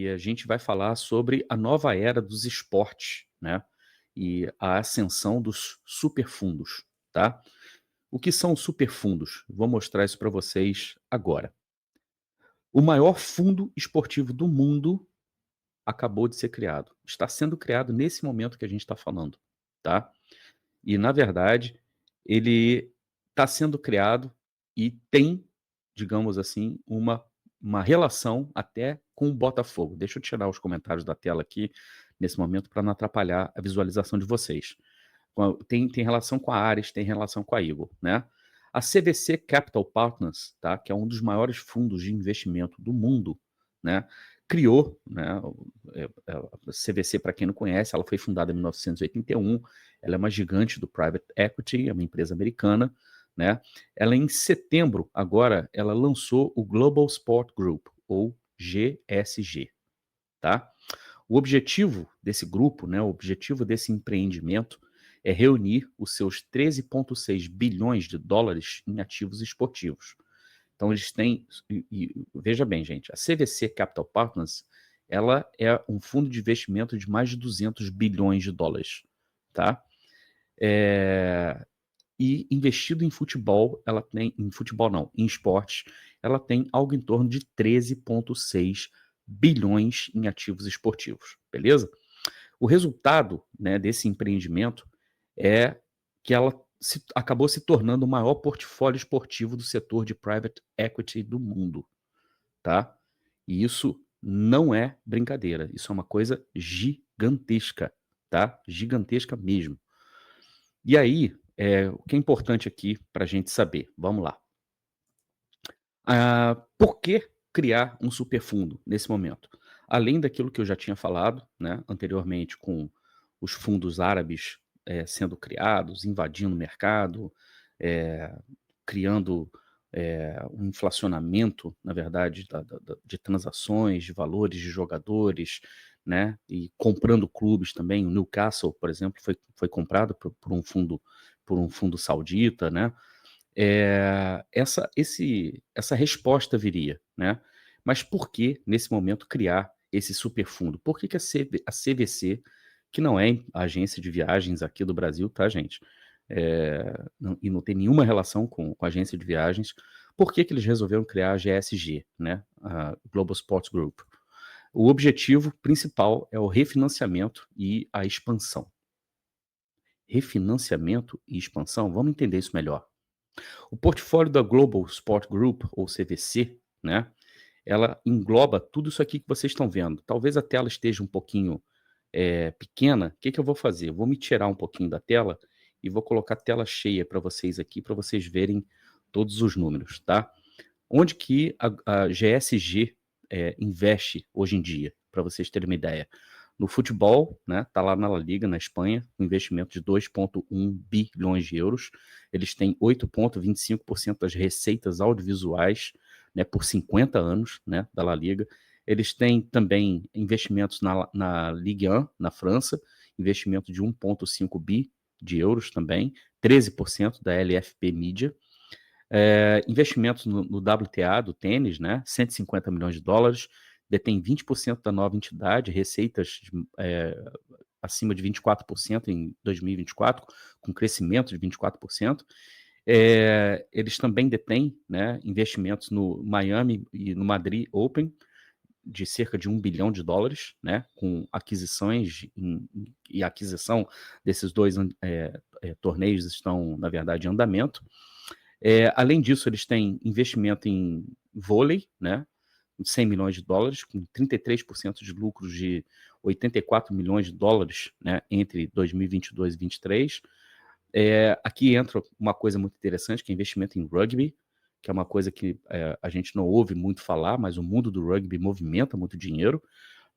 e a gente vai falar sobre a nova era dos esportes, né? E a ascensão dos superfundos, tá? O que são os superfundos? Vou mostrar isso para vocês agora. O maior fundo esportivo do mundo acabou de ser criado. Está sendo criado nesse momento que a gente está falando, tá? E, na verdade, ele está sendo criado e tem, digamos assim, uma relação até com o Botafogo. Deixa eu tirar os comentários da tela aqui, nesse momento, para não atrapalhar a visualização de vocês. Tem relação com a Ares, tem relação com a Eagle, né? A CVC Capital Partners, tá, que é um dos maiores fundos de investimento do mundo, né, criou, né, a CVC, para quem não conhece, ela foi fundada em 1981, ela é uma gigante do private equity, é uma empresa americana, né? Ela em setembro, agora, ela lançou o Global Sport Group, ou GSG, tá? O objetivo desse grupo, né, o objetivo desse empreendimento é reunir os seus 13,6 bilhões de dólares em ativos esportivos. Então eles têm, veja bem, gente, a CVC Capital Partners, ela é um fundo de investimento de mais de 200 bilhões de dólares, tá? E investido em futebol, ela tem, em futebol não, em esportes, ela tem algo em torno de 13,6 bilhões em ativos esportivos, beleza? O resultado, né, desse empreendimento é que ela acabou se tornando o maior portfólio esportivo do setor de private equity do mundo, tá? E isso não é brincadeira, isso é uma coisa gigantesca, tá? Gigantesca mesmo. E aí, o que é importante aqui para a gente saber? Vamos lá. Por que criar um superfundo nesse momento? Além daquilo que eu já tinha falado, né, anteriormente, com os fundos árabes sendo criados, invadindo o mercado, eh, criando um inflacionamento, na verdade, de transações, de valores de jogadores, né, e comprando clubes também. O Newcastle, por exemplo, foi comprado por um fundo saudita, né? Essa resposta viria, né? Mas por que, nesse momento, criar esse superfundo? Por que a CVC, que não é a agência de viagens aqui do Brasil, tá, gente? E não tem nenhuma relação com a agência de viagens, por que eles resolveram criar a GSG, né? A Global Sports Group? O objetivo principal é o refinanciamento e a expansão. Refinanciamento e expansão, vamos entender isso melhor. O portfólio da Global Sport Group, ou CVC, né, ela engloba tudo isso aqui que vocês estão vendo. Talvez a tela esteja um pouquinho pequena. O que eu vou fazer? Eu vou me tirar um pouquinho da tela e vou colocar a tela cheia para vocês aqui, para vocês verem todos os números, tá? Onde que a GSG investe hoje em dia, para vocês terem uma ideia? No futebol, né, tá lá na La Liga, na Espanha, um investimento de 2,1 bilhões de euros. Eles têm 8,25% das receitas audiovisuais, né, por 50 anos, né, da La Liga. Eles têm também investimentos na Ligue 1, na França, investimento de 1,5 bi de euros também, 13% da LFP Media. Investimentos no WTA, do tênis, né, 150 milhões de dólares, detém 20% da nova entidade, receitas acima de 24% em 2024, com crescimento de 24%. Eles também detêm, né, investimentos no Miami e no Madrid Open, de cerca de 1 bilhão de dólares, né, com aquisições e aquisição desses dois torneios estão, na verdade, em andamento. Além disso, eles têm investimento em vôlei, né, 100 milhões de dólares, com 33% de lucros de 84 milhões de dólares, né, entre 2022 e 2023. Aqui entra uma coisa muito interessante, que é investimento em rugby, que é uma coisa que a gente não ouve muito falar, mas o mundo do rugby movimenta muito dinheiro,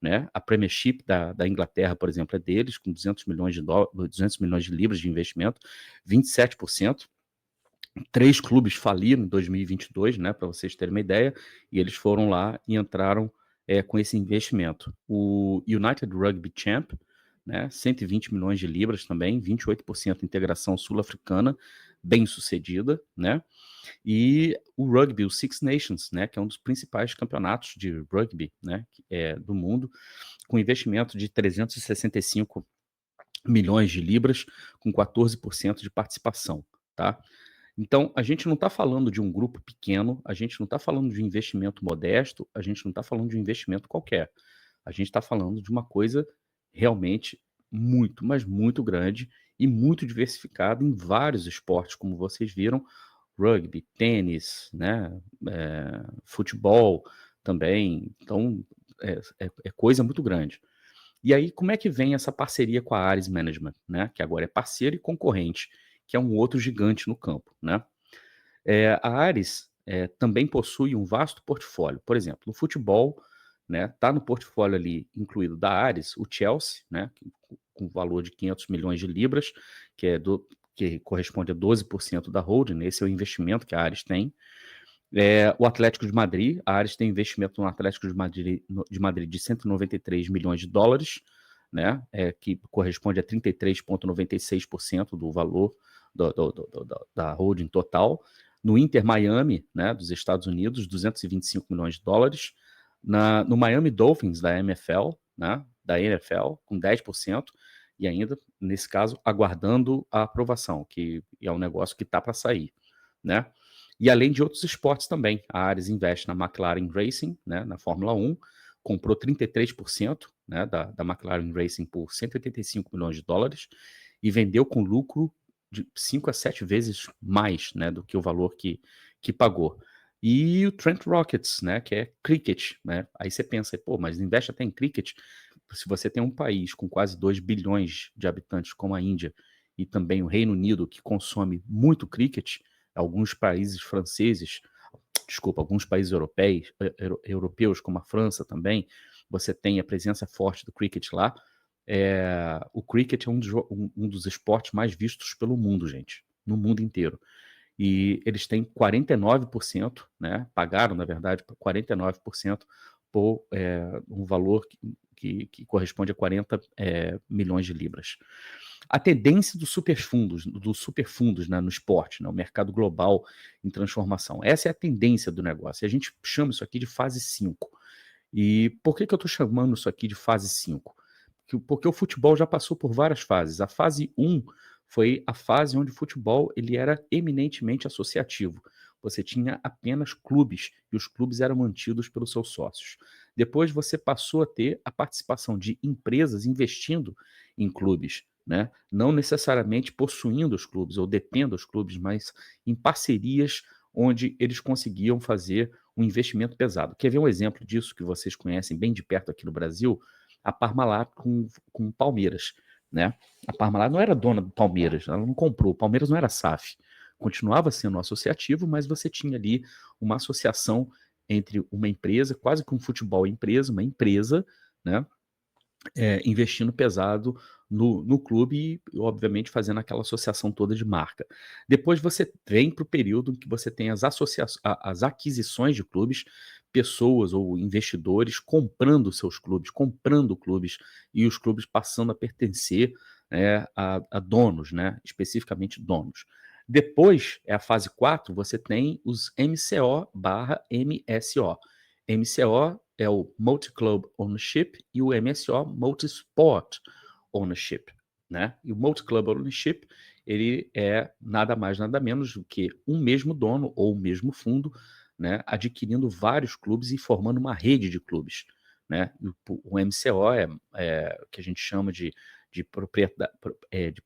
né? A Premiership da Inglaterra, por exemplo, é deles, com 200 milhões de libras de investimento, 27%. 3 clubes faliram em 2022, né, para vocês terem uma ideia, e eles foram lá e entraram com esse investimento. O United Rugby Champ, né, 120 milhões de libras também, 28% integração sul-africana, bem-sucedida, né? E o rugby, o Six Nations, né, que é um dos principais campeonatos de rugby, né, do mundo, com investimento de 365 milhões de libras, com 14% de participação, tá? Então, a gente não está falando de um grupo pequeno, a gente não está falando de um investimento modesto, a gente não está falando de um investimento qualquer. A gente está falando de uma coisa realmente muito, mas muito grande e muito diversificada em vários esportes, como vocês viram, rugby, tênis, né, futebol também. Então, é coisa muito grande. E aí, como é que vem essa parceria com a Ares Management, né, que agora é parceiro e concorrente, que é um outro gigante no campo, né? A Ares também possui um vasto portfólio. Por exemplo, no futebol, né, tá no portfólio ali incluído da Ares o Chelsea, né, com valor de 500 milhões de libras, que corresponde a 12% da holding, né, esse é o investimento que a Ares tem. O Atlético de Madrid, a Ares tem investimento no Atlético de 193 milhões de dólares, né, que corresponde a 33,96% do valor da holding total. No Inter Miami, né, dos Estados Unidos, 225 milhões de dólares. No Miami Dolphins, da NFL, né, da NFL, com 10%, e ainda, nesse caso, aguardando a aprovação, que é um negócio que está para sair, né? E além de outros esportes também, a Ares investe na McLaren Racing, né, na Fórmula 1, comprou 33%, né, da McLaren Racing por 185 milhões de dólares e vendeu com lucro de 5 a 7 vezes mais, né, do que o valor que pagou. E o Trent Rockets, né, que é cricket, né? Aí você pensa, pô, mas investe até em cricket. Se você tem um país com quase 2 bilhões de habitantes como a Índia e também o Reino Unido, que consome muito cricket, alguns países franceses, desculpa, alguns países europeus, como a França também, você tem a presença forte do cricket lá. O cricket é um dos esportes mais vistos pelo mundo, gente, no mundo inteiro. E eles têm 49%, né? Pagaram, na verdade, 49% por um valor que corresponde a 40 milhões de libras. A tendência dos superfundos, né, no esporte, né, o mercado global em transformação. Essa é a tendência do negócio. E a gente chama isso aqui de fase 5. E por que eu estou chamando isso aqui de fase 5? Porque o futebol já passou por várias fases. A fase 1 foi a fase onde o futebol ele era eminentemente associativo. Você tinha apenas clubes e os clubes eram mantidos pelos seus sócios. Depois você passou a ter a participação de empresas investindo em clubes, né? Não necessariamente possuindo os clubes ou detendo os clubes, mas em parcerias onde eles conseguiam fazer um investimento pesado. Quer ver um exemplo disso que vocês conhecem bem de perto aqui no Brasil? A Parmalat com o Palmeiras, né? A Parmalat não era dona do Palmeiras, ela não comprou, o Palmeiras não era SAF. Continuava sendo associativo, mas você tinha ali uma associação entre uma empresa, quase como futebol empresa, uma empresa, né? Investindo pesado no clube e, obviamente, fazendo aquela associação toda de marca. Depois você vem para o período em que você tem as aquisições de clubes, pessoas ou investidores comprando seus clubes, comprando clubes e os clubes passando a pertencer, né, a donos, né, especificamente donos. Depois, é a fase 4, você tem os MCO/MSO. MCO é o Multi-Club Ownership e o MSO, Multi-Sport Ownership, né? E o Multi-Club Ownership, ele é nada mais, nada menos do que um mesmo dono ou o mesmo fundo, né, adquirindo vários clubes e formando uma rede de clubes, né? E o MCO é o que a gente chama de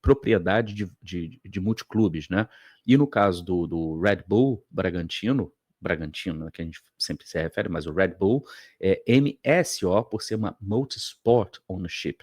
propriedade de multiclubes, né? E no caso do Red Bull Bragantino, né, que a gente sempre se refere, mas o Red Bull é MSO por ser uma Multisport Ownership.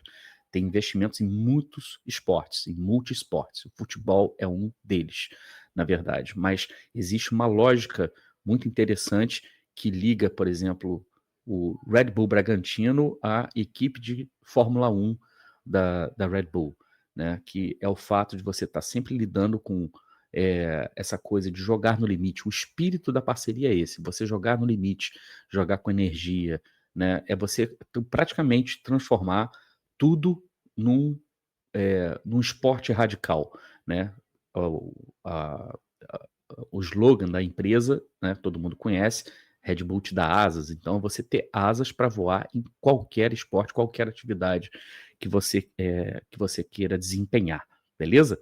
Tem investimentos em muitos esportes, em multiesportes. O futebol é um deles, na verdade. Mas existe uma lógica muito interessante que liga, por exemplo, o Red Bull Bragantino à equipe de Fórmula 1 da Red Bull, né? Que é o fato de você estar sempre lidando com essa coisa de jogar no limite. O espírito da parceria é esse, você jogar no limite, jogar com energia, né? É você praticamente transformar tudo num esporte radical, né? a o slogan da empresa, né, todo mundo conhece, Red Bull te dá asas, então você ter asas para voar em qualquer esporte, qualquer atividade que você queira desempenhar, beleza?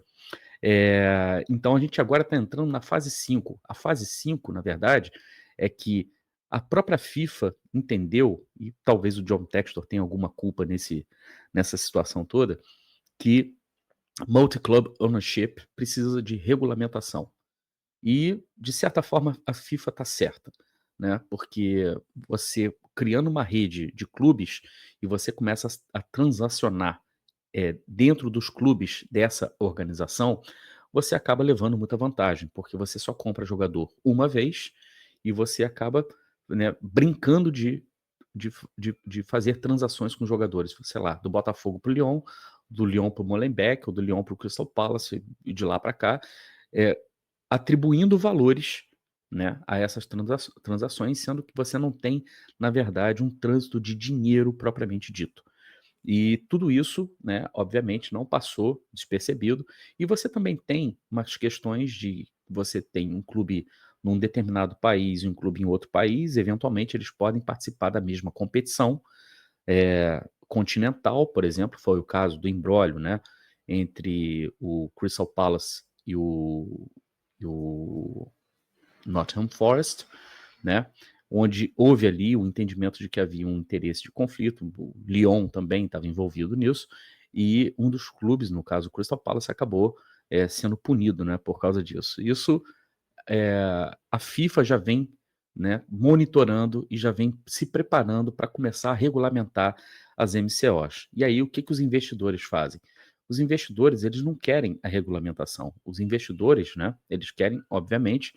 Então a gente agora está entrando na fase 5. A fase 5, na verdade, é que a própria FIFA entendeu, e talvez o John Textor tenha alguma culpa nessa situação toda, que multi-club ownership precisa de regulamentação. E, de certa forma, a FIFA está certa, né? Porque você criando uma rede de clubes e você começa a transacionar dentro dos clubes dessa organização, você acaba levando muita vantagem, porque você só compra jogador uma vez e você acaba, né, brincando de fazer transações com jogadores, sei lá, do Botafogo para o Lyon, do Lyon para o Molenbeek, ou do Lyon para o Crystal Palace e de lá para cá, é, atribuindo valores, né, a essas transações, sendo que você não tem, na verdade, um trânsito de dinheiro propriamente dito. E tudo isso, né, obviamente, não passou despercebido. E você também tem umas questões de você tem um clube num determinado país e um clube em outro país, eventualmente eles podem participar da mesma competição continental, por exemplo, foi o caso do imbróglio, né, entre o Crystal Palace e o Nottingham Forest, né? Onde houve ali o entendimento de que havia um interesse de conflito, o Lyon também estava envolvido nisso, e um dos clubes, no caso o Crystal Palace, acabou sendo punido, né, por causa disso. Isso a FIFA já vem, né, monitorando e já vem se preparando para começar a regulamentar as MCOs. E aí o que, que os investidores fazem? Os investidores, eles não querem a regulamentação. Os investidores, né, eles querem, obviamente,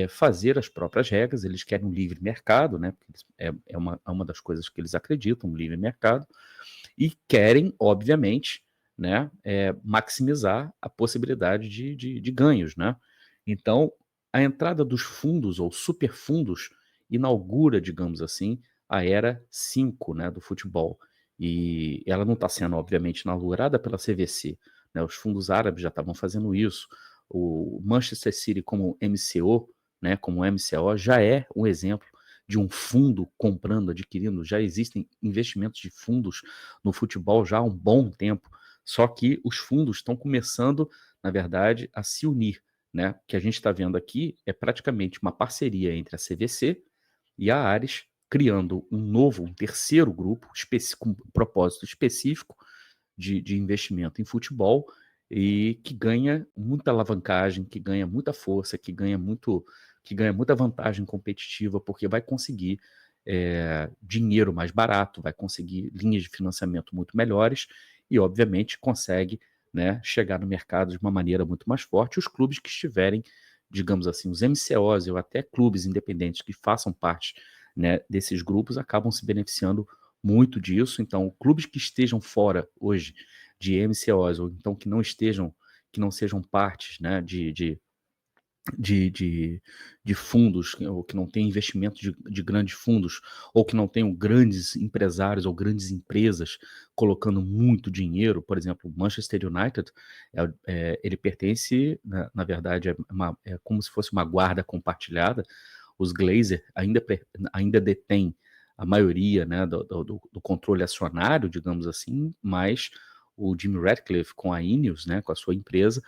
fazer as próprias regras, eles querem um livre mercado, né? É uma das coisas que eles acreditam, um livre mercado, e querem, obviamente, né, maximizar a possibilidade de ganhos, né? Então, a entrada dos fundos ou superfundos inaugura, digamos assim, a era 5, né, do futebol. E ela não está sendo, obviamente, inaugurada pela CVC, né? Os fundos árabes já estavam fazendo isso. O Manchester City como MCO, né, como MCO, já é um exemplo de um fundo comprando, adquirindo. Já existem investimentos de fundos no futebol já há um bom tempo, só que os fundos estão começando, na verdade, a se unir. Né? O que a gente está vendo aqui é praticamente uma parceria entre a CVC e a Ares, criando um terceiro grupo com um propósito específico de investimento em futebol e que ganha muita alavancagem, que ganha muita força, que ganha muita vantagem competitiva, porque vai conseguir dinheiro mais barato, vai conseguir linhas de financiamento muito melhores e, obviamente, consegue, né, chegar no mercado de uma maneira muito mais forte. Os clubes que estiverem, digamos assim, os MCOs ou até clubes independentes que façam parte, né, desses grupos acabam se beneficiando muito disso. Então, clubes que estejam fora hoje de MCOs, ou então que não sejam partes, né, de fundos, ou que não tenham investimento de grandes fundos, ou que não tenham grandes empresários ou grandes empresas colocando muito dinheiro. Por exemplo, o Manchester United, ele pertence, na verdade, é como se fosse uma guarda compartilhada. Os Glazer ainda detêm a maioria, né, do controle acionário, digamos assim, mas o Jim Ratcliffe com a Ineos, né, com a sua empresa,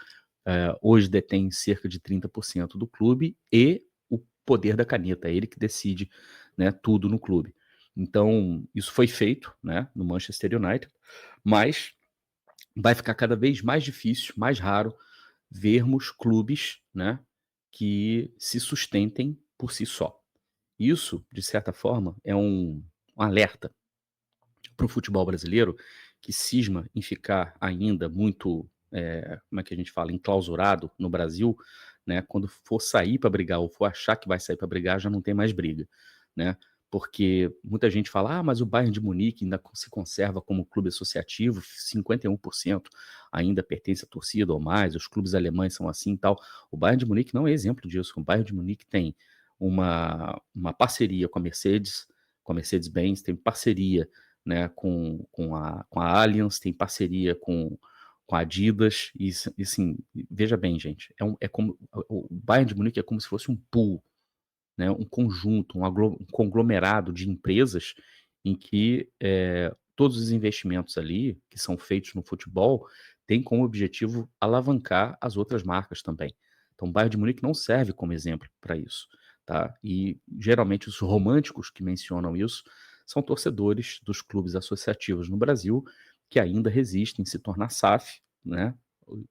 hoje detém cerca de 30% do clube e o poder da caneta, é ele que decide, né, tudo no clube. Então, isso foi feito, né, no Manchester United, mas vai ficar cada vez mais difícil, mais raro, vermos clubes, né, que se sustentem por si só. Isso, de certa forma, é um alerta para o futebol brasileiro, que cisma em ficar ainda muito, como é que a gente fala, enclausurado no Brasil, né? Quando for sair para brigar ou for achar que vai sair para brigar, já não tem mais briga, né? Porque muita gente fala, mas o Bayern de Munique ainda se conserva como clube associativo, 51% ainda pertence à torcida ou mais, os clubes alemães são assim e tal. O Bayern de Munique não é exemplo disso. O Bayern de Munique tem uma parceria com a Mercedes-Benz, tem parceria, né, com a Allianz, tem parceria com a Adidas, e assim, veja bem, gente, é como o Bayern de Munique é como se fosse um pool, né, um conjunto, um conglomerado de empresas em que todos os investimentos ali que são feitos no futebol têm como objetivo alavancar as outras marcas também. Então, o Bayern de Munique não serve como exemplo para isso, tá? E geralmente os românticos que mencionam isso são torcedores dos clubes associativos no Brasil que ainda resistem em se tornar SAF, né?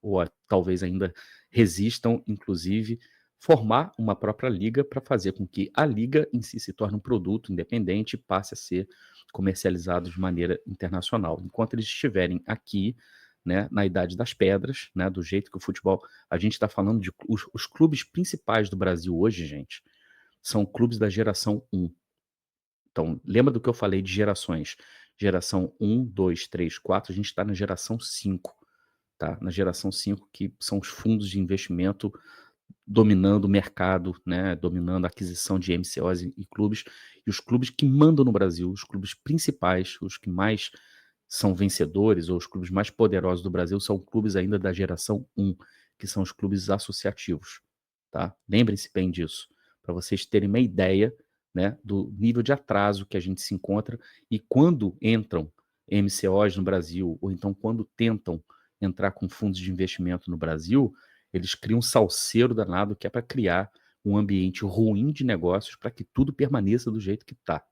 Ou talvez ainda resistam, inclusive, formar uma própria liga para fazer com que a liga em si se torne um produto independente e passe a ser comercializado de maneira internacional. Enquanto eles estiverem aqui, né, na idade das pedras, né, do jeito que o futebol... A gente está falando de... Os clubes principais do Brasil hoje, gente, são clubes da geração 1. Então, lembra do que eu falei de gerações? Geração 1, 2, 3, 4, a gente está na geração 5, tá? Na geração 5, que são os fundos de investimento dominando o mercado, né, dominando a aquisição de MCOs e clubes, e os clubes que mandam no Brasil, os clubes principais, os que mais são vencedores, ou os clubes mais poderosos do Brasil, são clubes ainda da geração 1, que são os clubes associativos, tá? Lembrem-se bem disso, para vocês terem uma ideia, né, do nível de atraso que a gente se encontra, e quando entram MCOs no Brasil, ou então quando tentam entrar com fundos de investimento no Brasil, eles criam um salseiro danado que é para criar um ambiente ruim de negócios para que tudo permaneça do jeito que está,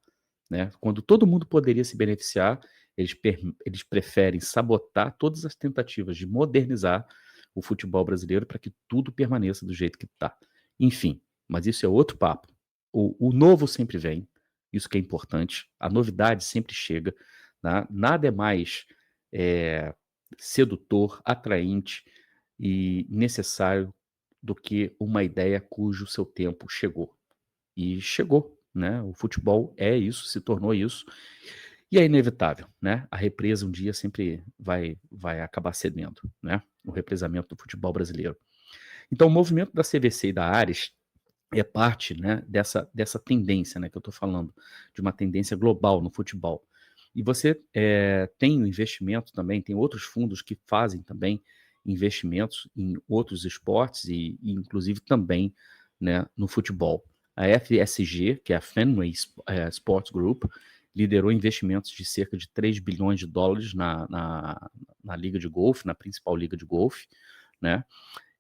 né? Quando todo mundo poderia se beneficiar, eles preferem sabotar todas as tentativas de modernizar o futebol brasileiro para que tudo permaneça do jeito que está. Enfim, mas isso é outro papo. O novo sempre vem, isso que é importante, a novidade sempre chega, tá? Nada é mais sedutor, atraente e necessário do que uma ideia cujo seu tempo chegou. E chegou, né? O futebol é isso, se tornou isso, e é inevitável, né? A represa um dia sempre vai acabar cedendo, né? O represamento do futebol brasileiro. Então, o movimento da CVC e da Ares é parte, né, dessa tendência, né, que eu estou falando, de uma tendência global no futebol. E você tem o investimento também, tem outros fundos que fazem também investimentos em outros esportes e inclusive também, né, no futebol. A FSG, que é a Fenway Sports Group, liderou investimentos de cerca de 3 bilhões de dólares na liga de golfe, na principal liga de golfe, né?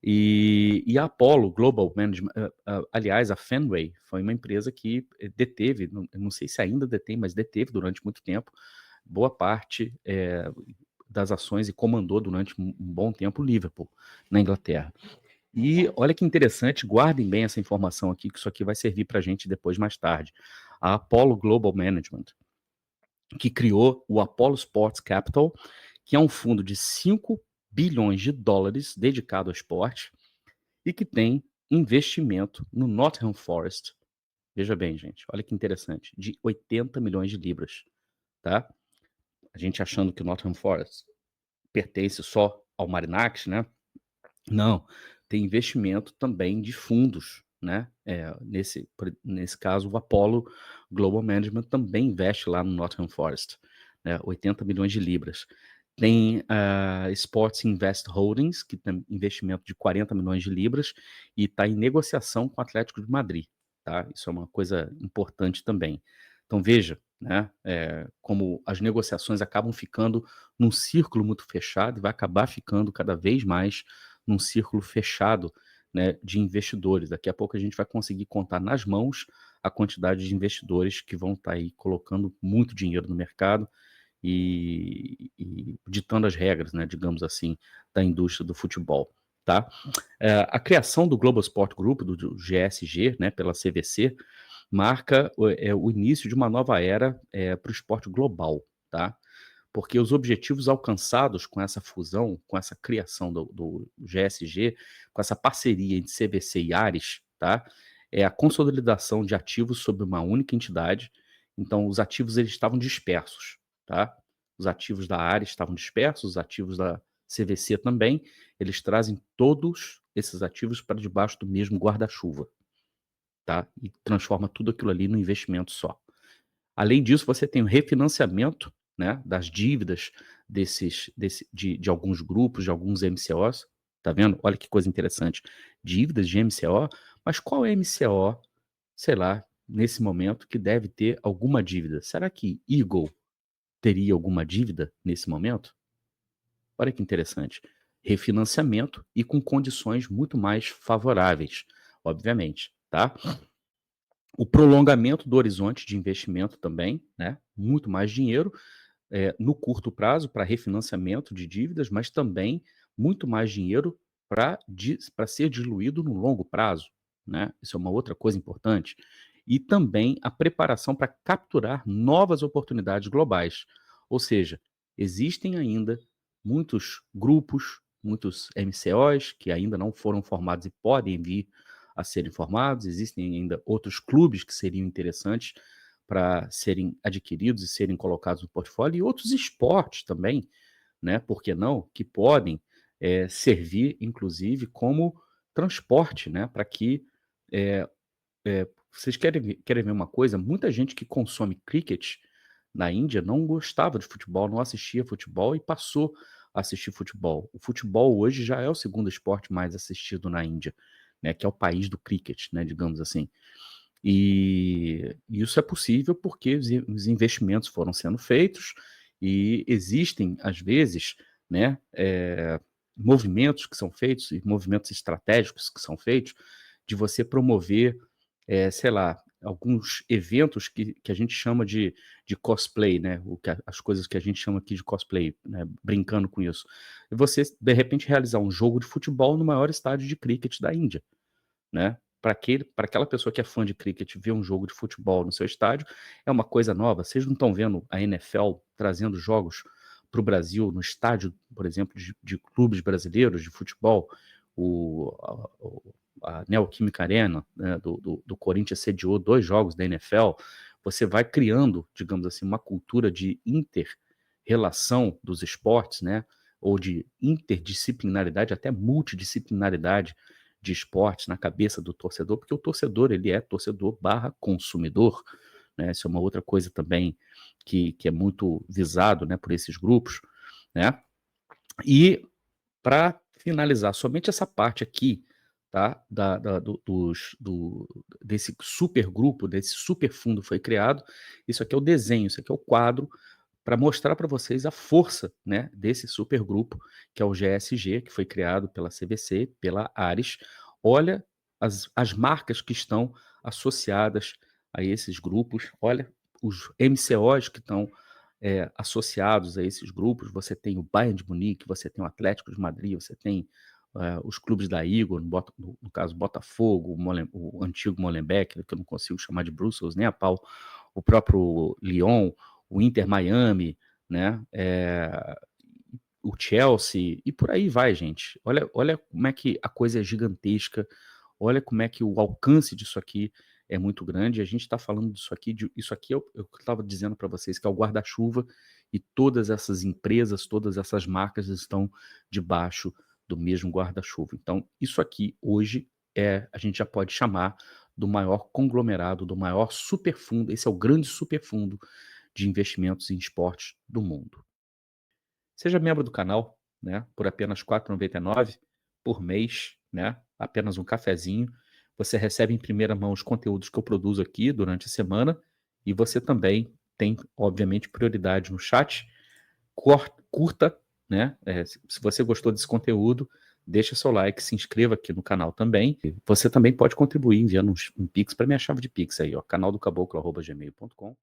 E a Apollo Global Management, aliás, a Fenway foi uma empresa que deteve, não sei se ainda detém, mas deteve durante muito tempo, boa parte das ações e comandou durante um bom tempo o Liverpool, na Inglaterra. E olha que interessante, guardem bem essa informação aqui, que isso aqui vai servir para a gente depois, mais tarde. A Apollo Global Management, que criou o Apollo Sports Capital, que é um fundo de 5 bilhões de dólares dedicado ao esporte, e que tem investimento no Nottingham Forest. Veja bem, gente, olha que interessante, de 80 milhões de libras, tá? A gente achando que o Nottingham Forest pertence só ao Marinax, né? Não, tem investimento também de fundos, né? Nesse caso, o Apollo Global Management também investe lá no Nottingham Forest, né? 80 milhões de libras. Tem a Sports Invest Holdings, que tem investimento de 40 milhões de libras e está em negociação com o Atlético de Madrid, tá? Isso é uma coisa importante também. Então veja, né, como as negociações acabam ficando num círculo muito fechado e vai acabar ficando cada vez mais num círculo fechado, né, de investidores. Daqui a pouco a gente vai conseguir contar nas mãos a quantidade de investidores que vão estar aí colocando muito dinheiro no mercado e ditando as regras, né, digamos assim, da indústria do futebol, tá? A criação do Global Sport Group, do GSG, né, pela CVC, marca o início de uma nova era para o esporte global, tá? Porque os objetivos alcançados com essa fusão, com essa criação do GSG, com essa parceria entre CVC e Ares, tá? É a consolidação de ativos sob uma única entidade. Então, os ativos eles estavam dispersos, tá? Os ativos da Ares estavam dispersos, os ativos da CVC também. Eles trazem todos esses ativos para debaixo do mesmo guarda-chuva, tá? E transforma tudo aquilo ali num investimento só. Além disso, você tem o refinanciamento, né, das dívidas de alguns grupos, de alguns MCOs, tá vendo? Olha que coisa interessante. Dívidas de MCO, mas qual MCO, sei lá, nesse momento, que deve ter alguma dívida? Será que Eagle teria alguma dívida nesse momento? Olha que interessante. Refinanciamento e com condições muito mais favoráveis, obviamente, tá? O prolongamento do horizonte de investimento também, né? Muito mais dinheiro no curto prazo para refinanciamento de dívidas, mas também muito mais dinheiro para ser diluído no longo prazo, né? Isso é uma outra coisa importante. E também a preparação para capturar novas oportunidades globais. Ou seja, existem ainda muitos grupos, muitos MCOs que ainda não foram formados e podem vir a serem formados, existem ainda outros clubes que seriam interessantes para serem adquiridos e serem colocados no portfólio, e outros esportes também, né? Por que não? Que podem servir, inclusive, como transporte, né? Para que vocês querem ver uma coisa? Muita gente que consome cricket na Índia não gostava de futebol, não assistia futebol e passou a assistir futebol. O futebol hoje já é o segundo esporte mais assistido na Índia, né? Que é o país do cricket, né? Digamos assim. E isso é possível porque os investimentos foram sendo feitos e existem, às vezes, né, movimentos que são feitos, e movimentos estratégicos que são feitos, de você promover, sei lá, alguns eventos que a gente chama de cosplay, né? As coisas que a gente chama aqui de cosplay, né? Brincando com isso. E você, de repente, realizar um jogo de futebol no maior estádio de cricket da Índia, né? Para aquela pessoa que é fã de cricket ver um jogo de futebol no seu estádio, é uma coisa nova. Vocês não estão vendo a NFL trazendo jogos para o Brasil, no estádio, por exemplo, de clubes brasileiros de futebol, a Neoquímica Arena, né, do Corinthians sediou 2 jogos da NFL. Você vai criando, digamos assim, uma cultura de inter-relação dos esportes, né? Ou de interdisciplinaridade, até multidisciplinaridade de esportes na cabeça do torcedor, porque o torcedor, ele é torcedor barra consumidor, né? Isso é uma outra coisa também que é muito visado, né, por esses grupos, né? E para finalizar, somente essa parte aqui, tá? Desse super grupo, desse super fundo foi criado. Isso aqui é o desenho, isso aqui é o quadro para mostrar para vocês a força, né, desse supergrupo, que é o GSG, que foi criado pela CVC, pela Ares. Olha as marcas que estão associadas a esses grupos, olha os MCOs que estão associados a esses grupos. Você tem o Bayern de Munique, você tem o Atlético de Madrid, você tem os clubes da Igor, no caso Botafogo, o antigo Molenbeek, que eu não consigo chamar de Brussels nem a pau, o próprio Lyon, o Inter Miami, né? O Chelsea, e por aí vai, gente. Olha como é que a coisa é gigantesca, olha como é que o alcance disso aqui é muito grande. A gente está falando disso aqui, isso aqui eu estava dizendo para vocês que é o guarda-chuva, e todas essas empresas, todas essas marcas estão debaixo do mesmo guarda-chuva. Então, isso aqui hoje a gente já pode chamar do maior conglomerado, do maior superfundo. Esse é o grande superfundo de investimentos em esportes do mundo. Seja membro do canal, né, por apenas R$ 4,99 por mês, né, apenas um cafezinho. Você recebe em primeira mão os conteúdos que eu produzo aqui durante a semana, e você também tem, obviamente, prioridade no chat. Curta, né, se você gostou desse conteúdo, deixa seu like, se inscreva aqui no canal também. Você também pode contribuir enviando um Pix para minha chave de Pix aí, ó, canaldocaboclo@gmail.com.